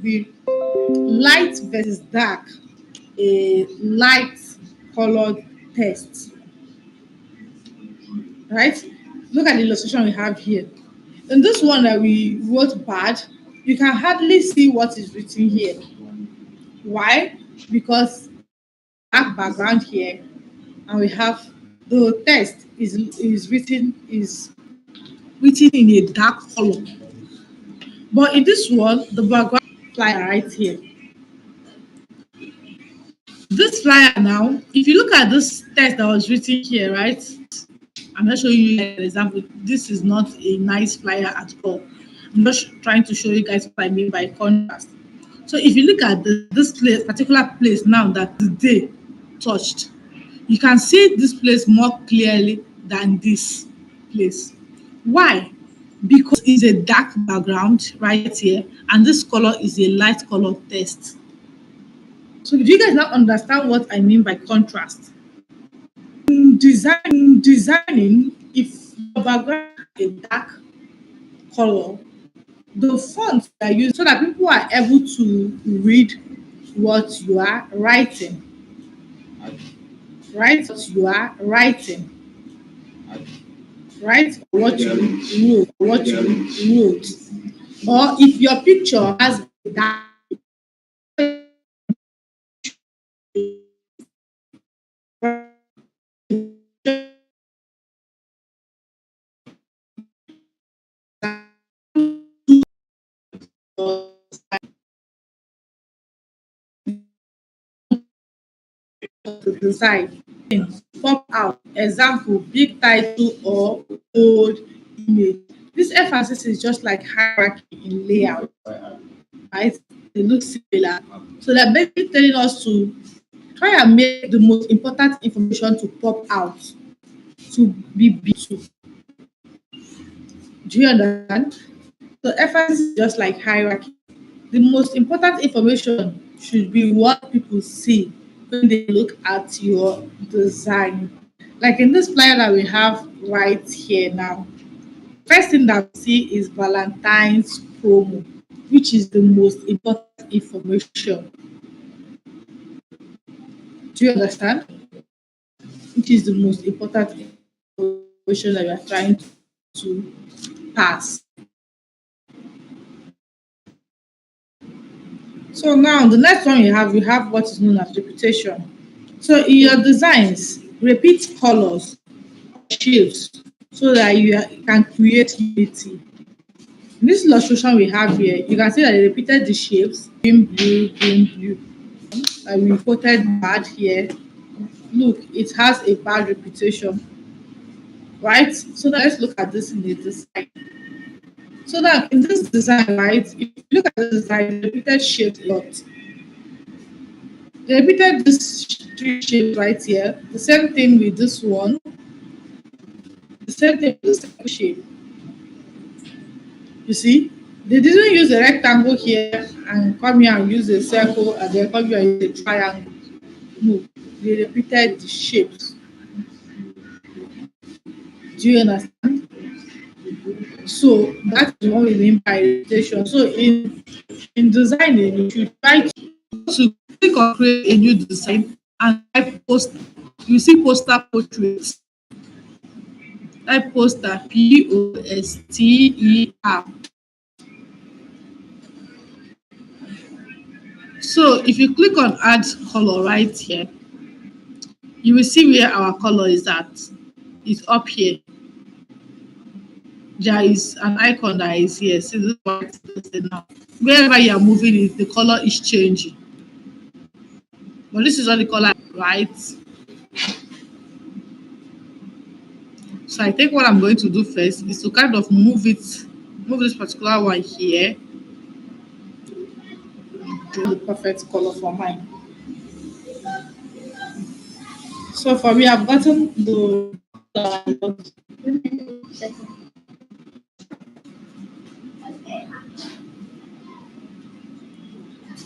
be light versus dark, a light colored text, right? Look at the illustration we have here. In this one that we wrote bad, you can hardly see what is written here. Why? Because dark background here, and we have the text is written in a dark color. But in this one, the background flyer right here. This flyer now, if you look at this text that was written here, right? I'm not showing you an example. This is not a nice flyer at all. I'm just trying to show you guys what I mean by contrast. So if you look at this place, particular place now that the day touched, you can see this place more clearly than this place. Why? Because it's a dark background right here, and this color is a light color text. So do you guys now understand what I mean by contrast? In designing, if your background is a dark color, the fonts are used so that people are able to read what you are writing, right? What you are writing, right? What you wrote. Or if your picture has a dark to the side, pop out. Example, big title or old image. This emphasis is just like hierarchy in layout, right? They look similar. So they're basically telling us to try and make the most important information to pop out, to be big. Do you understand? So emphasis is just like hierarchy. The most important information should be what people see when they look at your design. Like in this flyer that we have right here now, first thing that we see is Valentine's promo, which is the most important information. Do you understand? Which is the most important information that you are trying to pass. So now the next one you have what is known as reputation. So in your designs, repeat colors, shapes, so that you can create unity. In this illustration we have here, you can see that they repeated the shapes, green, blue. And we quoted bad here. Look, it has a bad reputation, right? So now let's look at this in the design. So now in this design, right, if you look at the design, they repeated shapes a lot. They repeated this three shapes right here. The same thing with this one. The same thing with the second shape. You see, they didn't use a rectangle here and come here and use a circle and then come here and use a triangle. No, they repeated the shapes. Do you understand? So that's what we mean by repetition. So in designing, you should try to click on create a new design and type poster. You see poster portraits. Type poster poster. So if you click on add color right here, you will see where our color is at. It's up here. There is an icon that is here. See this white now. Wherever you are moving it, the color is changing. But this is not the color, right? So I think what I'm going to do first is to kind of move this particular one here. Do the perfect color for mine. So for me, I've gotten the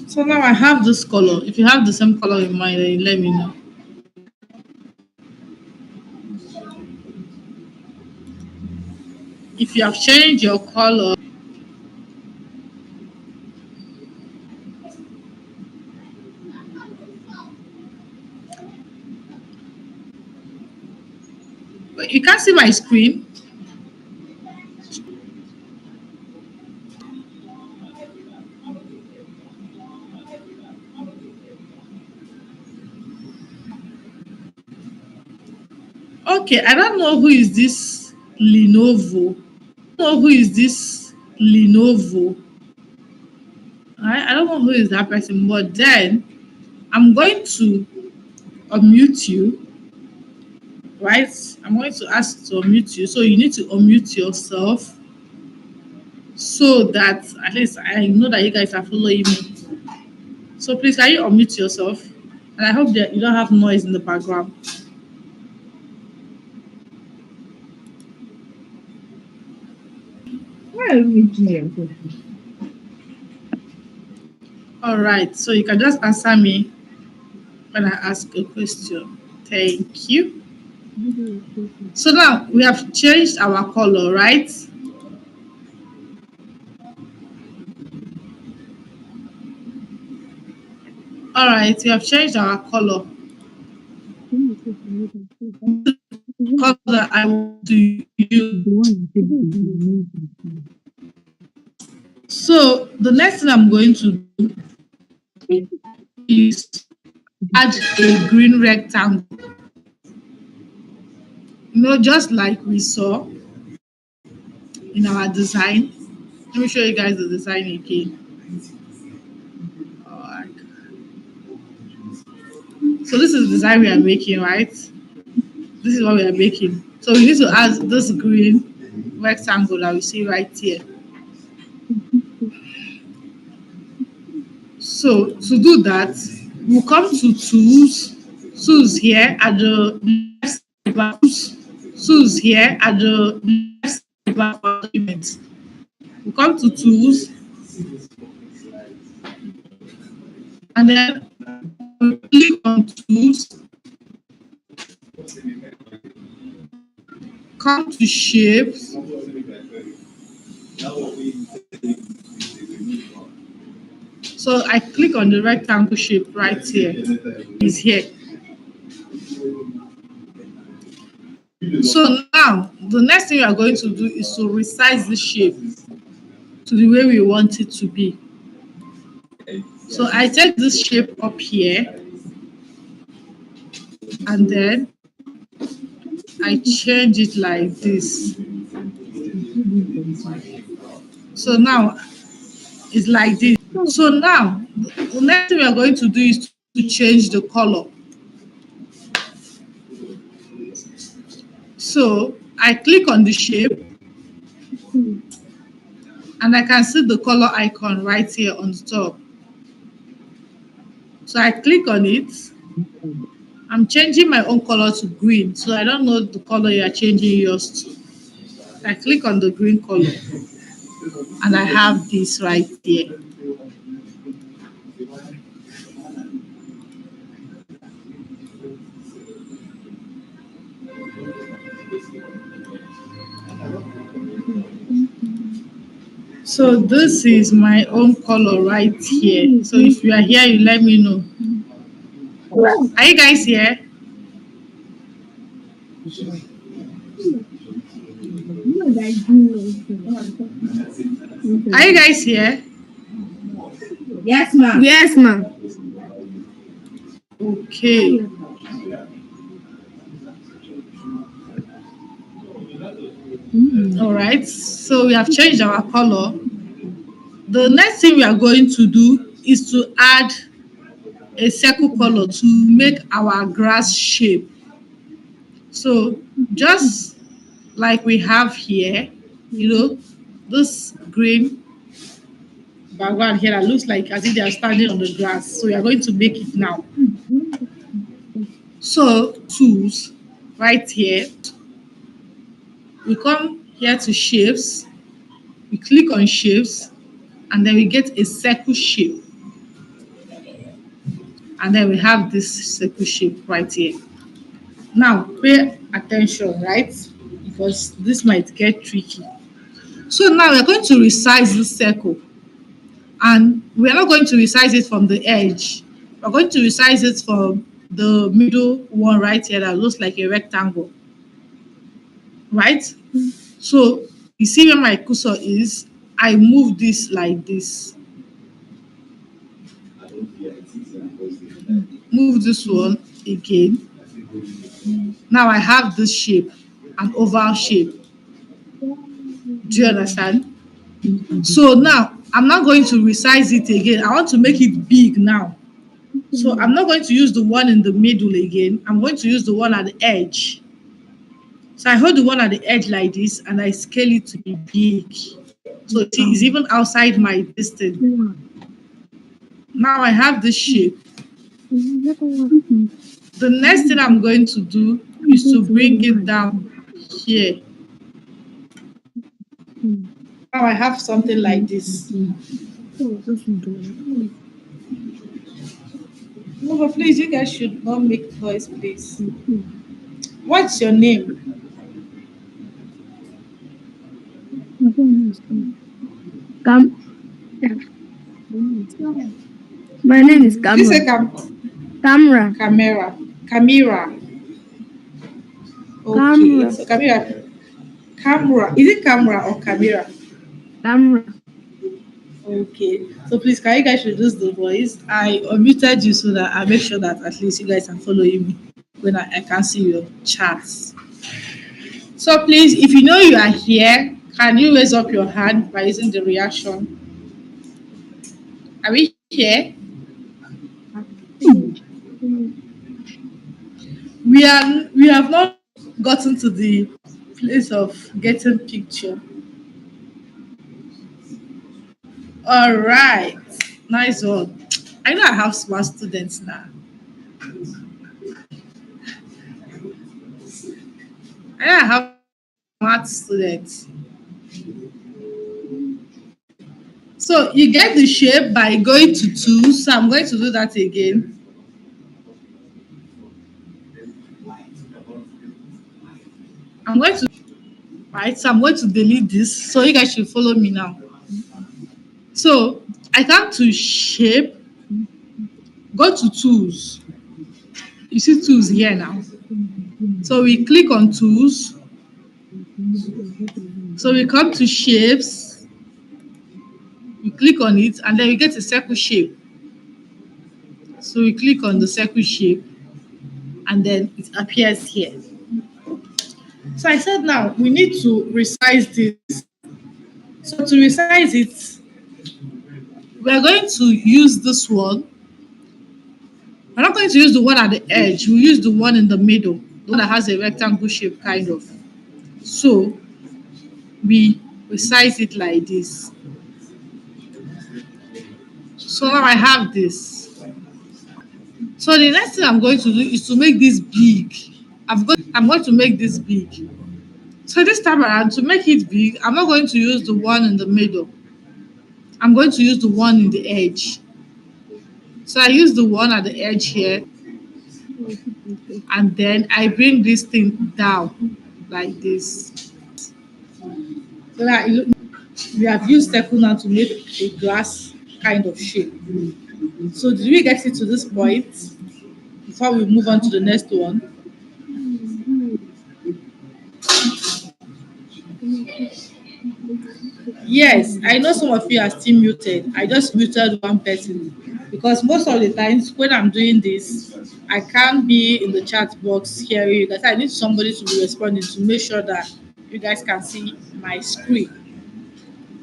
so now I have this color. If you have the same color in mind, then let me know. If you have changed your color, You can't see my screen. Okay, I don't know who is this Lenovo. I don't know who is this Lenovo. I don't know who is that person, but then I'm going to unmute you, right? I'm going to ask to unmute you. So you need to unmute yourself so that at least I know that you guys are following me. So please, can you unmute yourself? And I hope that you don't have noise in the background. All right. So you can just answer me when I ask a question. Thank you. So now we have changed our color, right? All right, we have changed our color. Color I want to use. So the next thing I'm going to do is add a green rectangle. Just like we saw in our design. Let me show you guys the design again. All right. So this is the design we are making, right? This is what we are making. So we need to add this green rectangle that we see right here. So to do that, we'll come to tools here at the left side, tools here at the left side of our document. We'll come to tools, and then we'll click on tools, come to shapes, so I click on the rectangle shape right here. Is here. So now the next thing we are going to do is to resize the shape to the way we want it to be. So I take this shape up here and then I change it like this. So now it's like this. So now the next thing we are going to do is to change the color. So I click on the shape and I can see the color icon right here on the top. So I click on it. I'm changing my own color to green. So I don't know the color you are changing yours to. I click on the green color and I have this right here. So this is my own color right here. So if you are here, you let me know. Are you guys here? Are you guys here? Yes, ma'am. Yes, ma'am. Okay. All right. So we have changed our color. The next thing we are going to do is to add a circle color to make our grass shape. So just like we have here, this green background here that looks like as if they are standing on the grass. So we are going to make it now. So tools right here, we come here to shapes, we click on shapes, and then we get a circle shape. And then we have this circle shape right here. Now pay attention, right? Because this might get tricky. So now we're going to resize this circle. And we're not going to resize it from the edge. We're going to resize it from the middle one right here that looks like a rectangle. right? So you see where my cursor is, I move this like this, move this one again. Now I have this shape, an oval shape. Do you understand? So now I'm not going to resize it again. I want to make it big now. So I'm not going to use the one in the middle again. I'm going to use the one at the edge. So I hold the one at the edge like this and I scale it to be big. So it is even outside my distance. Now I have this shape. The next thing I'm going to do is to bring it down here. Now I have something like this. No, but please, you guys should not make noise, please. What's your name? Cam- My name is You say Camera. Camera. Camera. Okay. Camera. So Camera. Camera. Is it camera or camera? Camera. Okay. So please, can you guys reduce the voice? I unmuted you so that I make sure that at least you guys are following me when I can see your charts. So please, if you know you are here, can you raise up your hand by using the reaction? Are we here? We have not gotten to the place of getting picture. All right, nice one. I know I have smart students now. I know I have smart students. So you get the shape by going to tools. So I'm going to do that again. I'm going to right. So I'm going to delete this. So you guys should follow me now. So I come to shape, go to tools. You see tools here now. So we click on tools. So we come to shapes. We click on it and then we get a circle shape. So we click on the circle shape and then it appears here. So I said now we need to resize this. So to resize it, we are going to use this one. We're not going to use the one at the edge. We'll use the one in the middle, the one that has a rectangle shape kind of. So we resize it like this. So now I have this. So the next thing I'm going to do is to make this big. I'm going to make this big. So this time around, to make it big, I'm not going to use the one in the middle. I'm going to use the one in the edge. So I use the one at the edge here, and then I bring this thing down like this. So that we have used circle now to make a glass kind of shape. So did we get it to this point before we move on to the next one? Yes, I know some of you are still muted. I just muted one person because most of the times when I'm doing this, I can't be in the chat box hearing you guys. I need somebody to be responding to make sure that you guys can see my screen.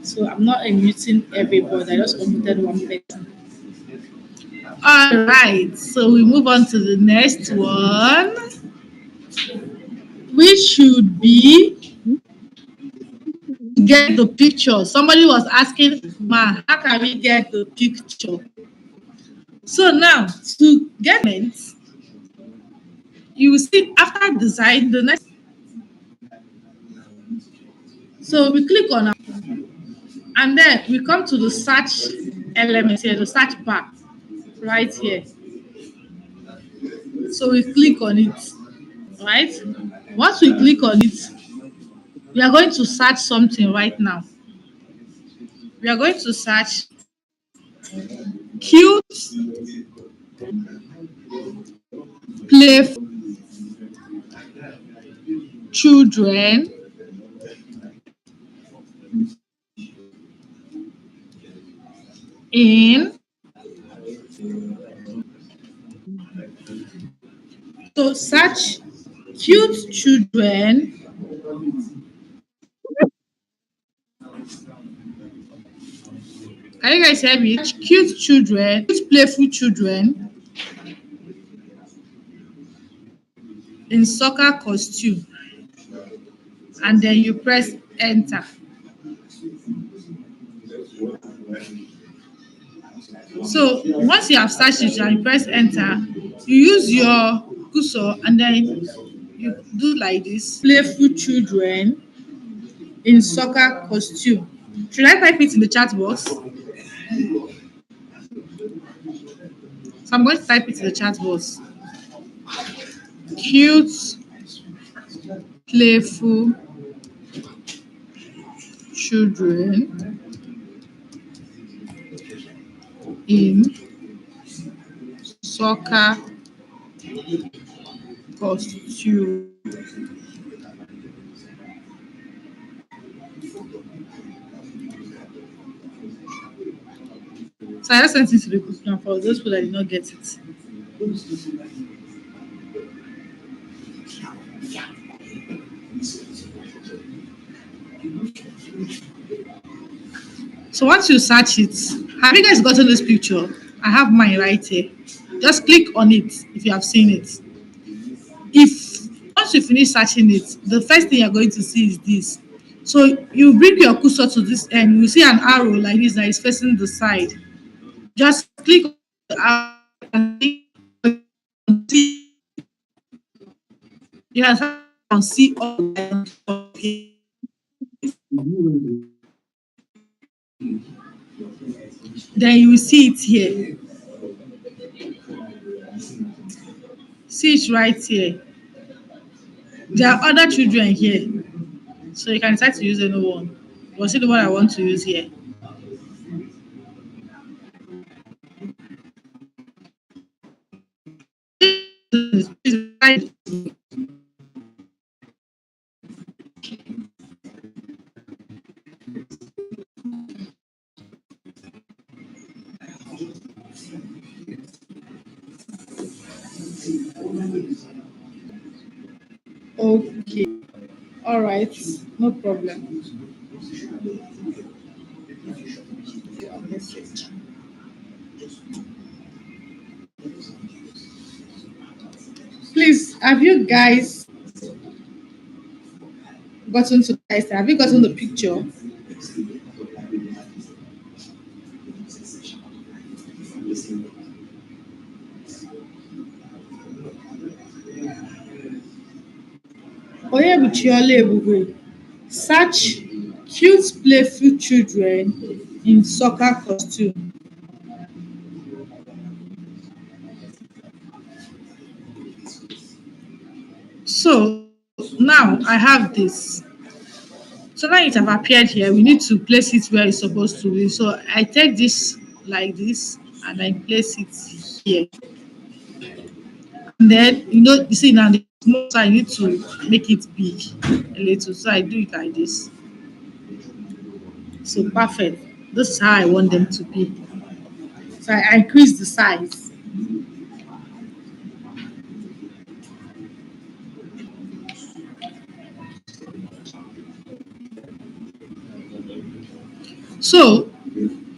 So I'm not unmuting everybody. I just unmuted one person. All right, so we move on to the next one, which should be get the picture. Somebody was asking, Ma, how can we get the picture? So now to get it, you will see after design the next. So we click on and then we come to the search element here, the search bar right here. So we click on it, right? Once we click on it, we are going to search something right now. We are going to search cute play children in to search cute children can you guys hear me? Cute children, cute playful children in soccer costume and then you press enter. So once you have searched it and you press enter, you use your cursor and then you do like this. Playful children in soccer costume. Should I type it in the chat box? So I'm going to type it in the chat box. Cute, playful children in soccer costume. So I just sent it to the group now for those people that did not get it. So once you search it, have you guys gotten this picture? I have mine right here. Just click on it if you have seen it. If once you finish searching it, the first thing you're going to see is this. So you bring your cursor to this end, you see an arrow like this that is facing the side. Just click on the arrow and see. You can see all of here. Then you will see it here. See it right here. There are other children here. So you can decide to use any one. But see the one I want to use here. Okay. All right. No problem. Please, have you guys gotten to guys? Have you gotten the picture? Oyebuchiole Ebube. Search cute playful children in soccer costume. So now I have this. So now it have appeared here. We need to place it where it's supposed to be. So I take this like this and I place it here. And then you see now the small side I need to make it big a little. So I do it like this. So perfect. This is how I want them to be. So I increase the size. So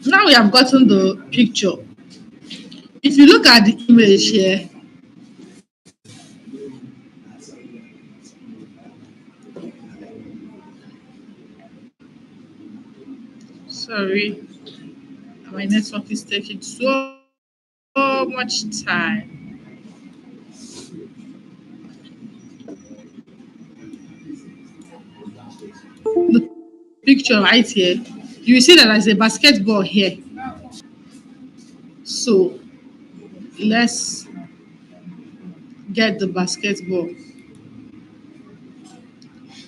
now we have gotten the picture. If you look at the image here, sorry, my network is taking so much time. The picture right here, you will see that there's a basketball here. So let's get the basketball.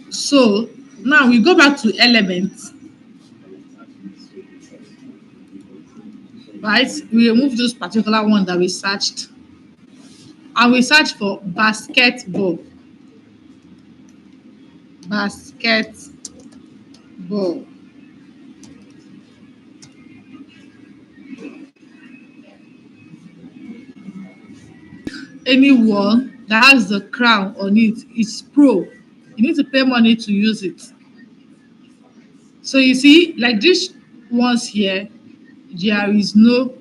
So now we go back to elements, right? We remove this particular one that we searched and we search for basketball. Basketball. anyone that has the crown on it is pro. You need to pay money to use it. So you see, like this ones here, there is no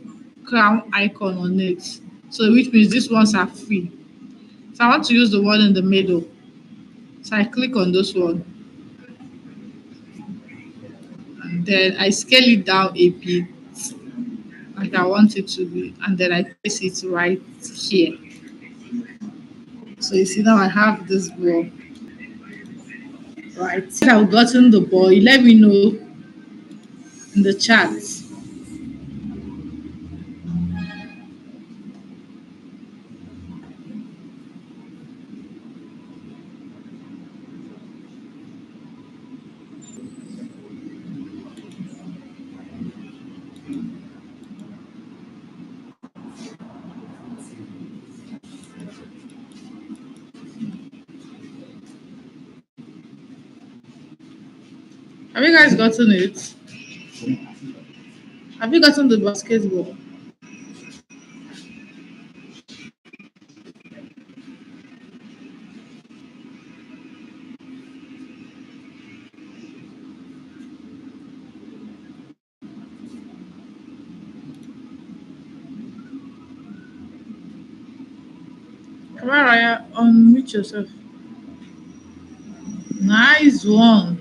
crown icon on it. So which means these ones are free. So I want to use the one in the middle. So I click on this one and then I scale it down a bit like I want it to be, and then I place it right here. So you see now I have this ball, right? Since I've gotten the ball, you let me know in the chat. Have you guys gotten it? Have you gotten the basketball? Raya, unmute yourself. Nice one.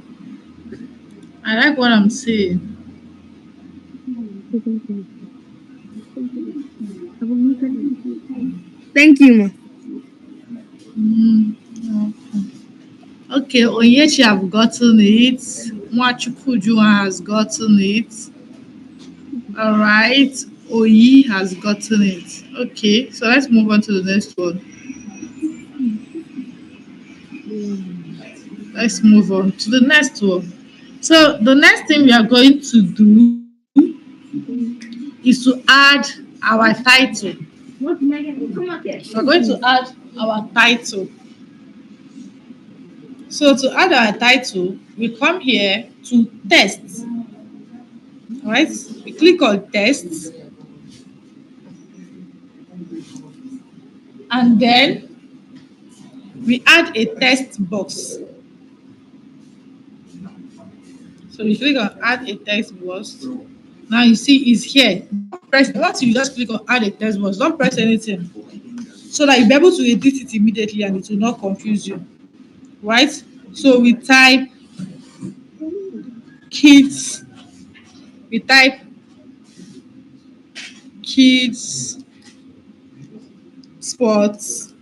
I like what I'm saying. Thank you, ma. Okay, Onyechi have gotten it. Mwachukwu has gotten it. All right, Oyi has gotten it. Okay, so let's move on to the next one. Let's move on to the next one. So the next thing we are going to do is to add our title. We're going to add our title. So to add our title, we come here to text. Right? We click on text. And then we add a text box. So you click on add a text box. Now you see it's here. Press once you just click on add a text box, don't press anything. So that you'll be able to edit it immediately and it will not confuse you. Right? So we type kids, we type kids sports,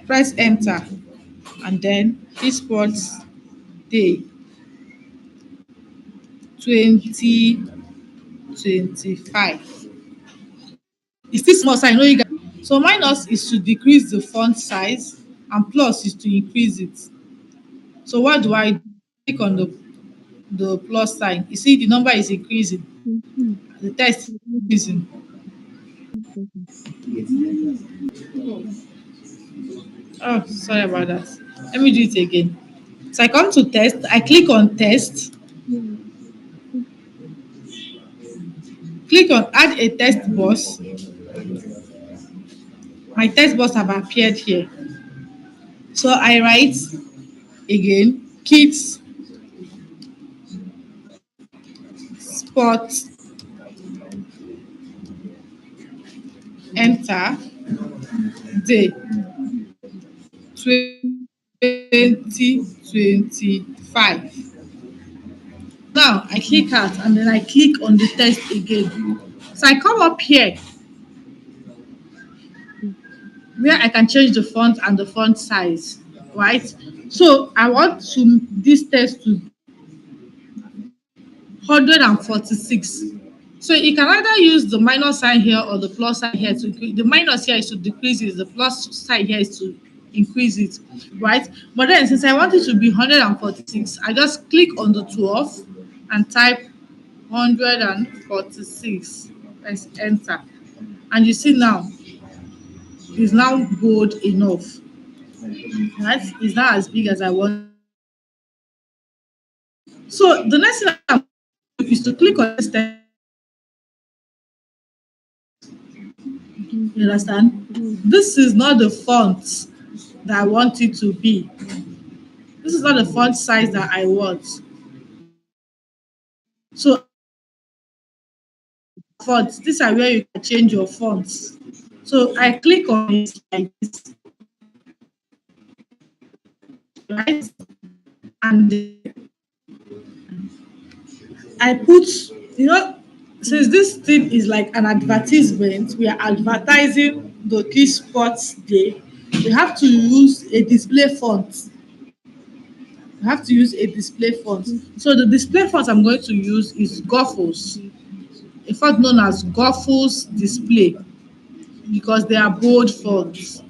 press enter, and then esports day 2025. It's still small, so I know you guys. So minus is to decrease the font size, and plus is to increase it. So what do I do? Click on the plus sign. You see the number is increasing, the text is increasing. Oh, sorry about that. Let me do it again. So I come to test, I click on test, click on add a text box. My text box have appeared here. So I write again, kids sport, enter, day 2025. Now I click out and then I click on the text again. So I come up here where I can change the font and the font size, right? So I want this text to 146. So you can either use the minus sign here or the plus sign here to increase. The minus here is to decrease it, the plus sign here is to increase it, right? But then since I want it to be 146, I just click on the 12 and type 146. Press enter. And you see now, it's now bold enough. Right? It's not as big as I want. So the next thing I'm is to click on this text You understand? This is not the font that I want it to be. This is not the font size that I want. So fonts, these are where you can change your fonts. So I click on it like this, right? And I put, you know, since this thing is like an advertisement, we are advertising the key sports day. We have to use a display font. We have to use a display font. So the display font I'm going to use is Goffles, in fact known as Goffles Display, because they are bold fonts.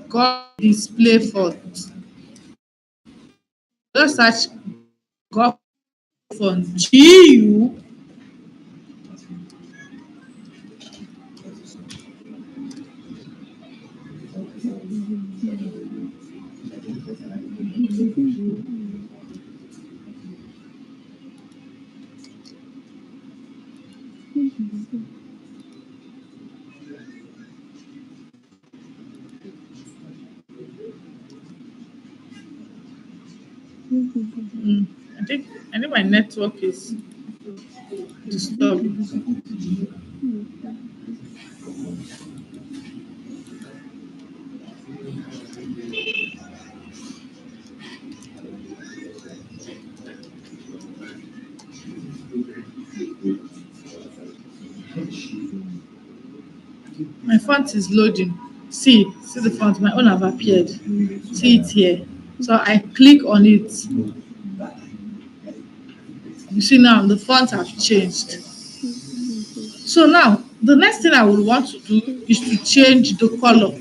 Goffles Display font. Just search Goffles font. GU. I think my network is disturbed. My font is loading. See the font. My own have appeared. See it here. So I click on it. You see now the fonts have changed. So now the next thing I will want to do is to change the color.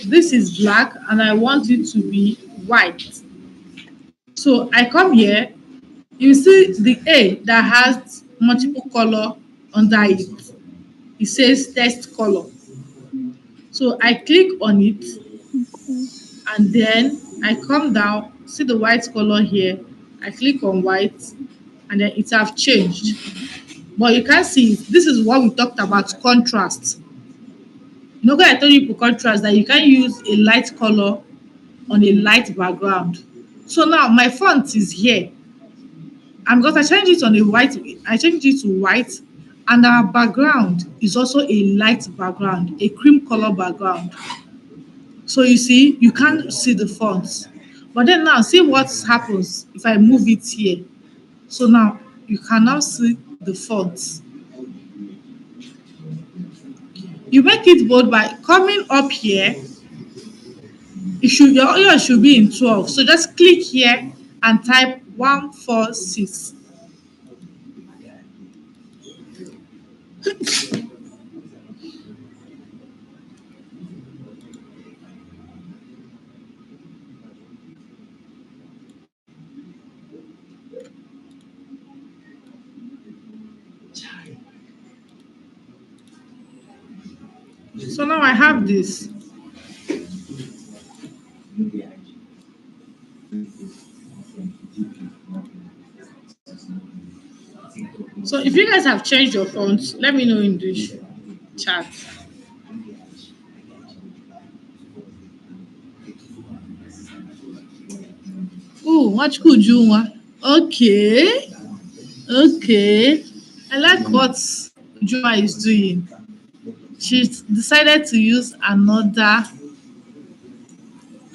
This is black and I want it to be white. So I come here, you see the A that has multiple color under it. It says test color. So I click on it and then I come down, see the white color here. I click on white and then it have changed. But you can see this is what we talked about, contrast. You know, when I told you for contrast that you can use a light color on a light background. So now my font is here. And because I changed it on a white, I changed it to white, and our background is also a light background, a cream color background. So you see, you can't see the fonts. But then now see what happens if I move it here. So now you can now see the fonts. You make it bold by coming up here. Yours should be in 12. So just click here and type 146. So now I have this. So if you guys have changed your fonts, let me know in the chat. Oh, what could you want? Okay, okay. I like what Juma is doing. She decided to use another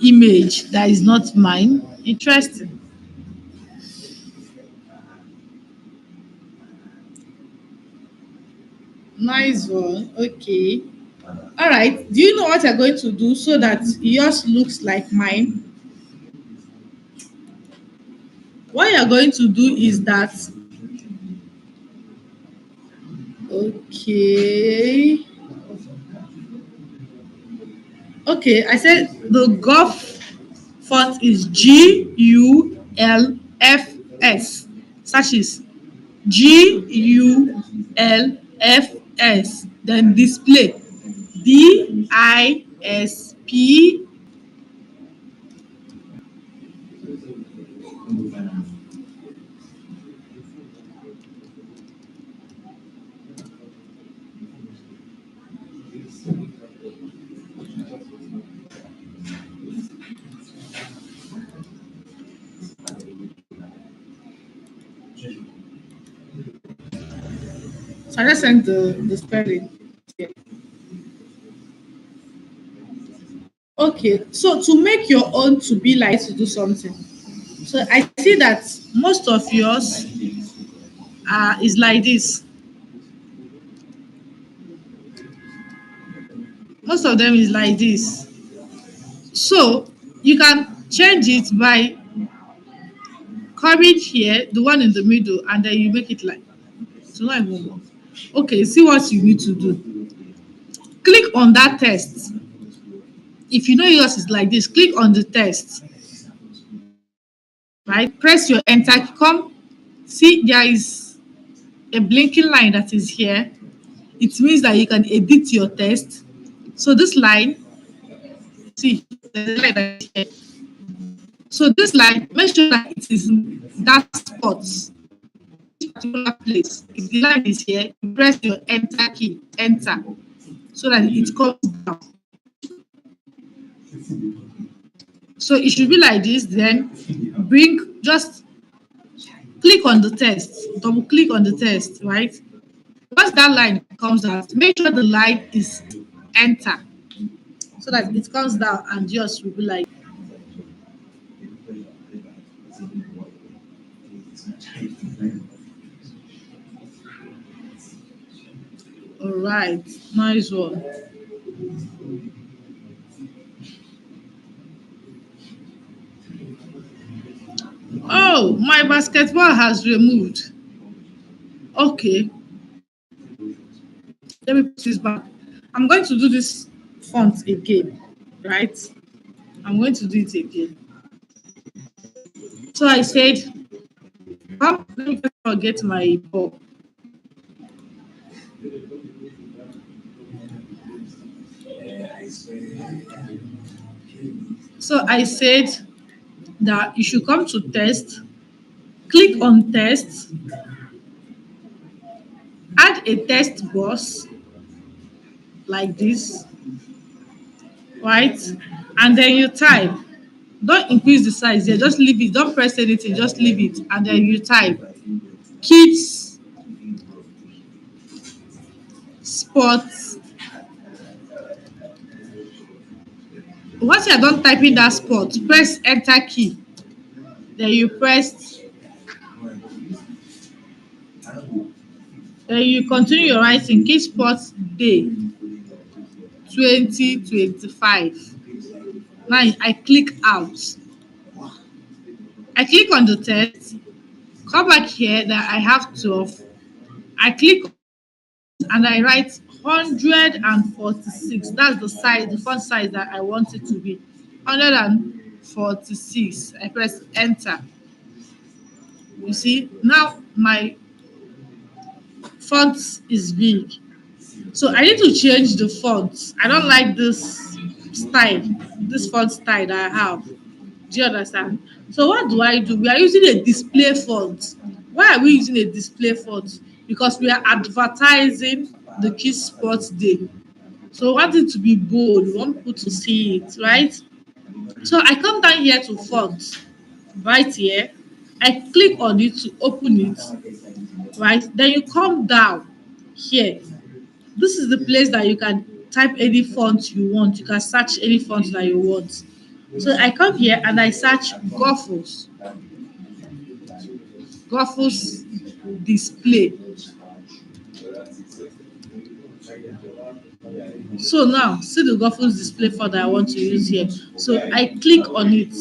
image that is not mine. Interesting. Nice one. Okay. All right. Do you know what you're going to do so that yours looks like mine? What you're going to do is that, okay. Okay, I said the golf font is GULFS. Such is GULFS. Then display DISP. So I just sent the spelling. here. Okay, so to make your own to be like to do something. So I see that most of yours is like this. Most of them is like this. So you can change it by coming here, the one in the middle, and then you make it like so not even work. Okay, see what you need to do. Click on that text. If you know yours is like this, click on the text, right? Press your enter. Come, see there is a blinking line that is here. It means that you can edit your text. So this line, see, the line that is here. So this line, make sure that it is that spot, particular place. If the line is here, you press your enter key, enter, so that it comes down. So it should be like this. Then just click on the text, double click on the text, right? Once that line comes out, make sure the line is enter, so that it comes down and yours will be like. All right, nice one. Oh, my basketball has removed. Okay, let me put this back. I'm going to do this font again, right? I'm going to do it again. So I said, let me first of all get my ball. So I said that you should come to test, click on test, add a text box like this, right? And then you type. Don't increase the size there, just leave it. Don't press anything, just leave it. And then you type kids sports. Once you're done typing that spot, press enter key. Then you continue your writing. Kids Sports Day 2025. Now I click out. I click on the text. Come back here that I have 12. I click and I write 146. That's the size, the font size that I want it to be. 146. I press enter. You see, now my font is big. So I need to change the font. I don't like this style, this font style that I have. Do you understand? So what do? We are using a display font. Why are we using a display font? Because we are advertising the Kids Sports Day. So we want it to be bold. We want people to see it, right? So I come down here to font, right here. I click on it to open it, right? Then you come down here. This is the place that you can type any font you want. You can search any font that you want. So I come here and I search Goffles. Goffles display. So now, see the Goffles display font that I want to use here. So I click on it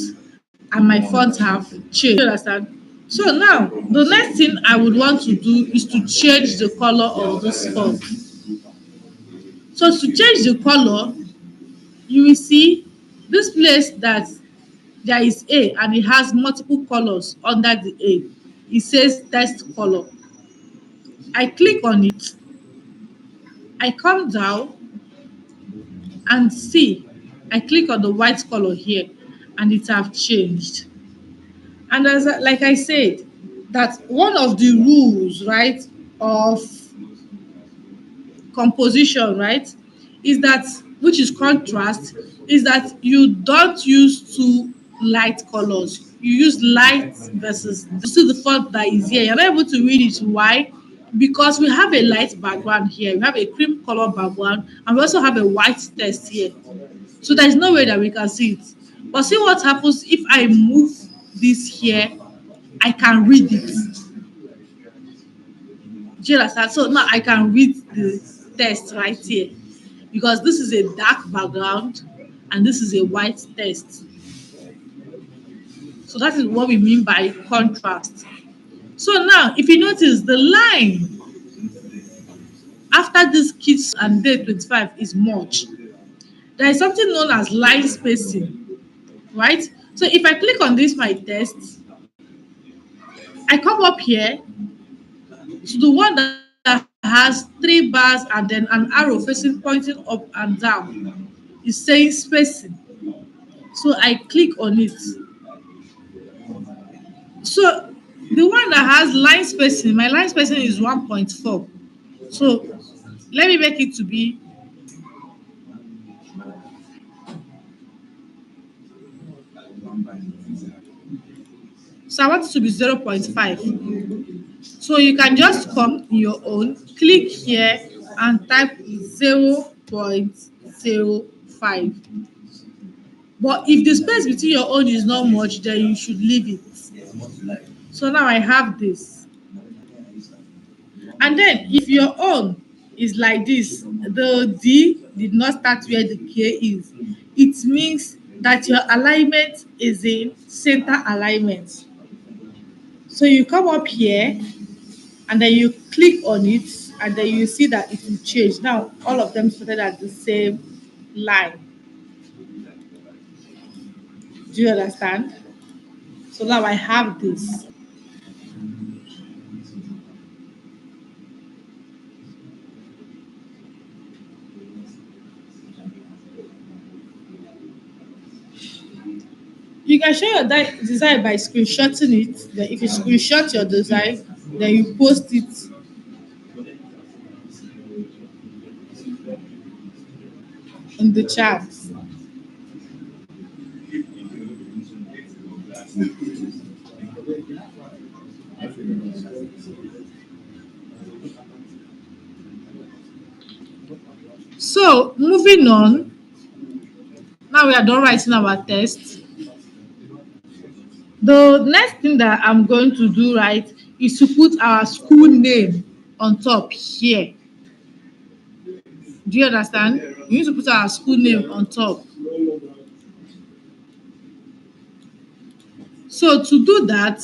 and my fonts have changed. You understand? So now, the next thing I would want to do is to change the color of this font. So to change the color, you will see this place that there is A and it has multiple colors under the A. It says text color. I click on it. I come down and see. I click on the white color here and it have changed. And like I said, that one of the rules, right, of composition, right, is that, which is contrast, is that you don't use two light colors. You use light versus, you see the font that is here. You're not able to read it. Why? because we have a light background here, we have a cream color background, and we also have a white text here. So there's no way that we can see it. But see what happens if I move this here, I can read it. Do you understand? So now I can read the text right here because this is a dark background and this is a white text. So that is what we mean by contrast. So now, if you notice, the line after this kids and day 25 is much. There is something known as line spacing, right? So if I click on this, my text, I come up here to the one that has 3 bars and then an arrow facing pointing up and down. It's saying spacing. So I click on it. So the one that has line spacing, my line spacing is 1.4. So let me make it to be, so I want it to be 0.5. So you can just come in your own, click here and type 0.05. But if the space between your own is not much, then you should leave it. So now I have this. And then if your own is like this, the D did not start where the K is, it means that your alignment is in center alignment. So you come up here and then you click on it and then you see that it will change. Now all of them started at the same line. Do you understand? So now I have this. You can share your design by screenshotting it. Then if you screenshot your design, then you post it in the chat. So moving on, now we are done writing our test. The next thing that I'm going to do, right, is to put our school name on top here. Do you understand? We need to put our school name on top. So to do that,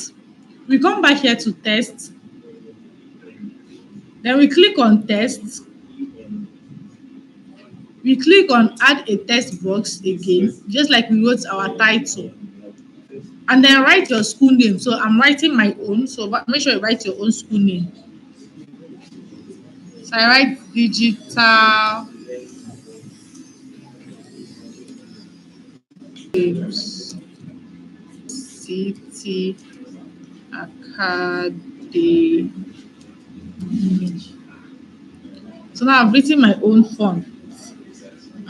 we come back here to test. Then we click on test. We click on add a text box again, just like we wrote our title. And then write your school name. So I'm writing my own. So make sure you write your own school name. So I write Digital Games City Academy. So now I've written my own font.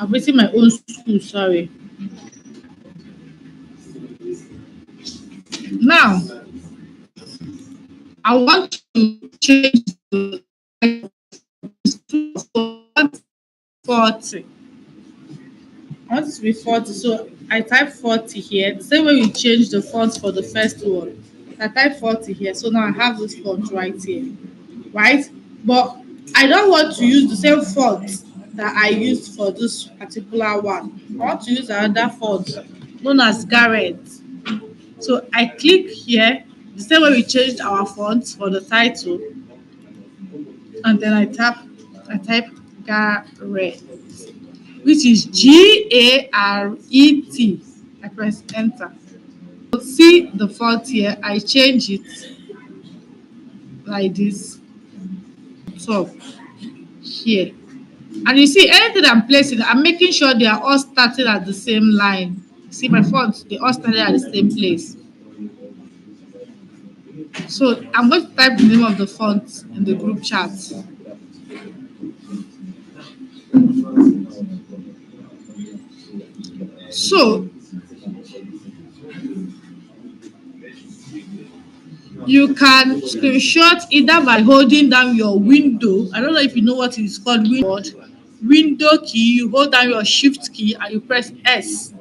I've written my own school, sorry. Now, I want to change the 40. I want it to be 40, so I type 40 here. The same way we change the font for the first one. I type 40 here, so now I have this font right here, right? But I don't want to use the same font that I used for this particular one. I want to use another font known as Garrett. So I click here, the same way we changed our font for the title, and then I type Garrett, which is Garret. I press enter. See the font here, I change it like this, top here. And you see anything I'm placing, I'm making sure they are all starting at the same line. See my fonts, they all started at the same place. So I'm going to type the name of the font in the group chat. So You can screenshot either by holding down your window. I don't know if you know what it is called window key. You hold down your shift key and you press S.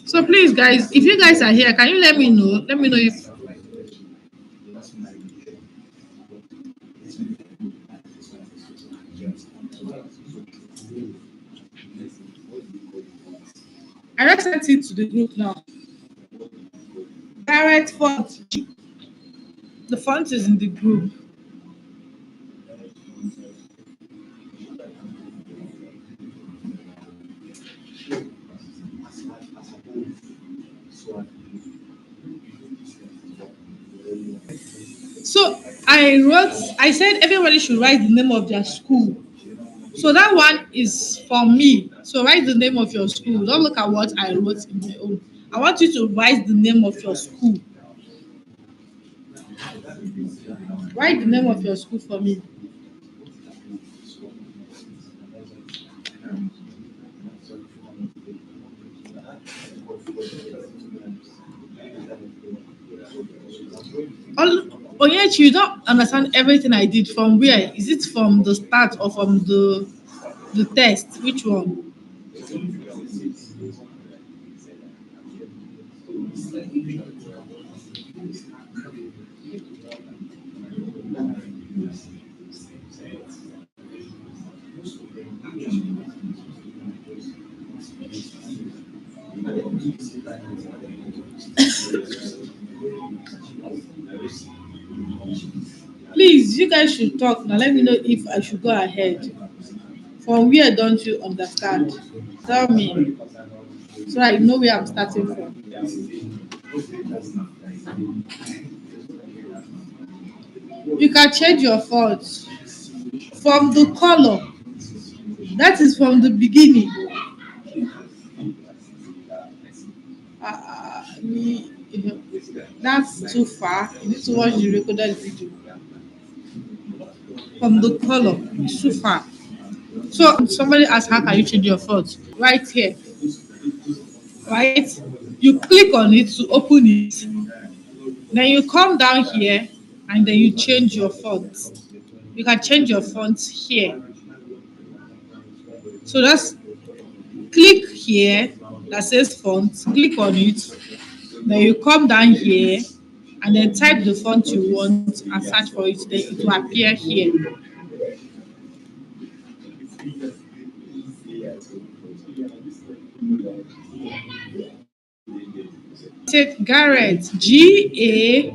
So please, guys, if you guys are here, can you let me know? Let me know if I just sent it to the group now. Direct font. The font is in the group. So I said everybody should write the name of their school. So that one is for me. So write the name of your school. Don't look at what I wrote in my own. I want you to write the name of your school. Write the name of your school for me. Onyechi, you don't understand everything I did. From where? Is it from the start or from the test? Which one? Please, you guys should talk now. Let me know if I should go ahead. From where don't you understand? Tell me so I know where I'm starting from. You can change your thoughts from the color. That is from the beginning. Me, that's too far. You need to watch the recorded video. From the color, it's too far. So somebody asked, how can you change your thoughts? Right here, right? You click on it to open it. Then you come down here and then you change your font. You can change your font here. So just click here that says font, click on it. Then you come down here and then type the font you want and search for it. Then it will appear here. Take Garrett, Garrett.